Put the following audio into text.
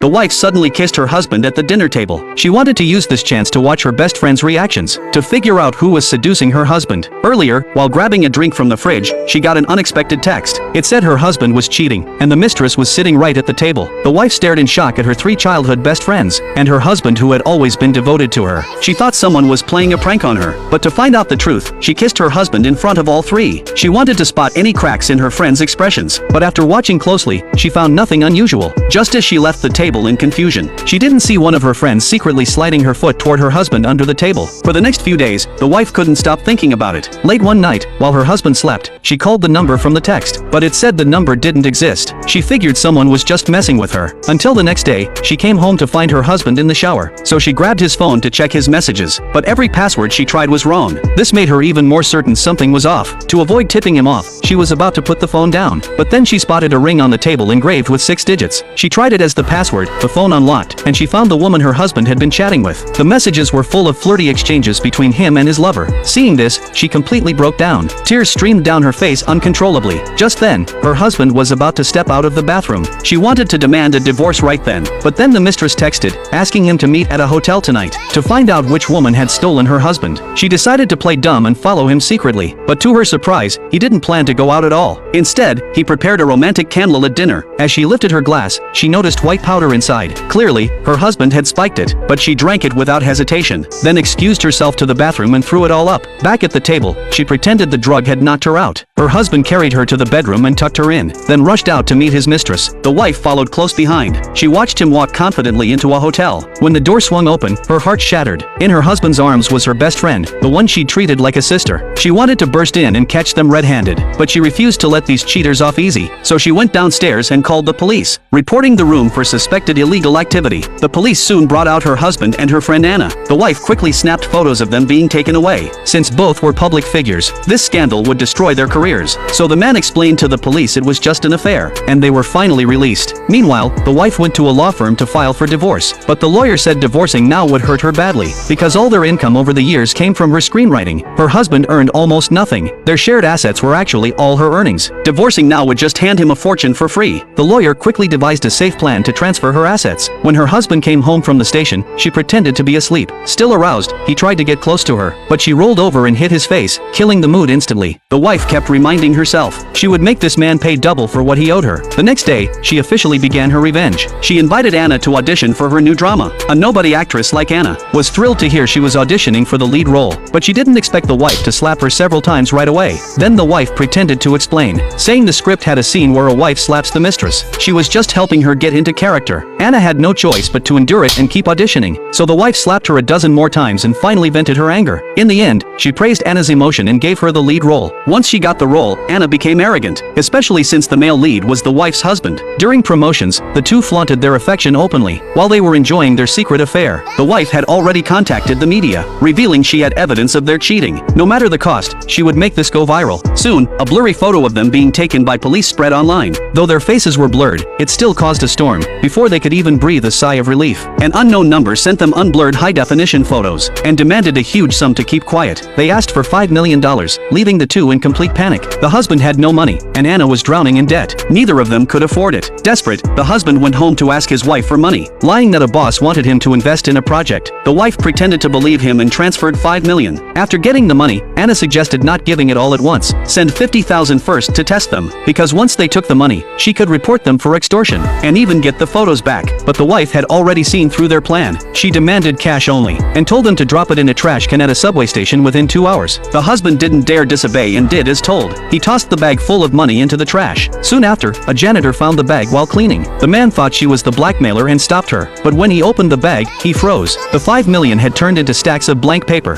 the wife suddenly kissed her husband at the dinner table. She wanted to use this chance to watch her best friend's reactions, to figure out who was seducing her husband. Earlier, while grabbing a drink from the fridge, she got an unexpected text. It said her husband was cheating, and the mistress was sitting right at the table. The wife stared in shock at her 3 childhood best friends, and her husband who had always been devoted to her. She thought someone was playing a prank on her, but to find out the truth, she kissed her husband in front of all 3. She wanted to spot any cracks in her friend's expressions, but after watching closely, she found nothing unusual. Just as she left the table in confusion, she didn't see one of her friends secretly sliding her foot toward her husband under the table. For the next few days, the wife couldn't stop thinking about it. Late one night, while her husband slept, she called the number from the text, but it said the number didn't exist. She figured someone was just messing with her. Until the next day, she came home to find her husband in the shower, so she grabbed his phone to check his messages, but every password she tried was wrong. This made her even more certain something was off. To avoid tipping him off, she was about to put the phone down, but then she spotted a ring on the table engraved with 6 digits. She tried it as the password, the phone unlocked, and she found the woman her husband had been chatting with. The messages were full of flirty exchanges between him and his lover. Seeing this, she completely broke down. Tears streamed down her face uncontrollably. Just then, her husband was about to step out of the bathroom. She wanted to demand a divorce right then, but then the mistress texted, asking him to meet at a hotel tonight, to find out which woman had stolen her husband. She decided to play dumb and follow him secretly, but to her surprise, he didn't plan to go out at all. Instead, he prepared a romantic candlelit dinner. As she lifted her glass, she noticed white powder inside. Clearly, her husband had spiked it, but she drank it without hesitation, then excused herself to the bathroom and threw it all up. Back at the table, she pretended the drug had knocked her out. Her husband carried her to the bedroom and tucked her in, then rushed out to meet his mistress. The wife followed close behind. She watched him walk confidently into a hotel. When the door swung open, her heart shattered. In her husband's arms was her best friend, the one she'd treated like a sister. She wanted to burst in and catch them red-handed, but she refused to let these cheaters off easy, so she went downstairs and called the police, reporting the room for suspected illegal activity. The police soon brought out her husband and her friend Anna. The wife quickly snapped photos of them being taken away. Since both were public figures, this scandal would destroy their careers, so the man explained to the police it was just an affair, and they were finally released. Meanwhile, the wife went to a law firm to file for divorce, but the lawyer said divorcing now would hurt her badly, because all their income over the years came from her screenwriting. Her husband earned almost nothing. Their shared assets were actually all her earnings. Divorcing now would just hand him a fortune for free. The lawyer quickly devised a safe plan to transfer her assets. When her husband came home from the station, she pretended to be asleep. Still aroused, he tried to get close to her, but she rolled over and hit his face, killing the mood instantly. The wife kept reminding herself she would make this man pay double for what he owed her. The next day, she officially began her revenge. She invited Anna to audition for her new drama. A nobody actress like Anna was thrilled to hear she was auditioning for the lead role, but she didn't expect the wife to slap her several times right away. Then the wife pretended to explain, saying the script had a scene where a wife slaps the mistress. She was just helping her get into character. Anna had no choice but to endure it and keep auditioning, so the wife slapped her a dozen more times and finally vented her anger. In the end, she praised Anna's emotion and gave her the lead role. Once she got the role, Anna became arrogant, especially since the male lead was the wife's husband. During promotions, the two flaunted their affection openly. While they were enjoying their secret affair, the wife had already contacted the media, revealing she had evidence of their cheating. No matter the cost, she would make this go viral. Soon, a blurry photo of them being taken by police spread online. Though their faces were blurred, it still caused a storm. Before they could even breathe a sigh of relief, an unknown number sent them unblurred high-definition photos and demanded a huge sum to keep quiet. They asked for $5 million, leaving the two in complete panic. The husband had no money, and Anna was drowning in debt. Neither of them could afford it. Desperate, the husband went home to ask his wife for money, lying that a boss wanted him to invest in a project. The wife pretended to believe him and transferred $5 million. After getting the money, Anna suggested not giving it all at once. Send $50,000 first to test them, because once they took the money, she could report them for extortion, and even get the photos back. But the wife had already seen through their plan. She demanded cash only, and told them to drop it in a trash can at a subway station within 2 hours. The husband didn't dare disobey and did as told. He tossed the bag full of money into the trash. Soon after, a janitor found the bag while cleaning. The man thought she was the blackmailer and stopped her, but when he opened the bag, he froze. The $5 million had turned into stacks of blank paper.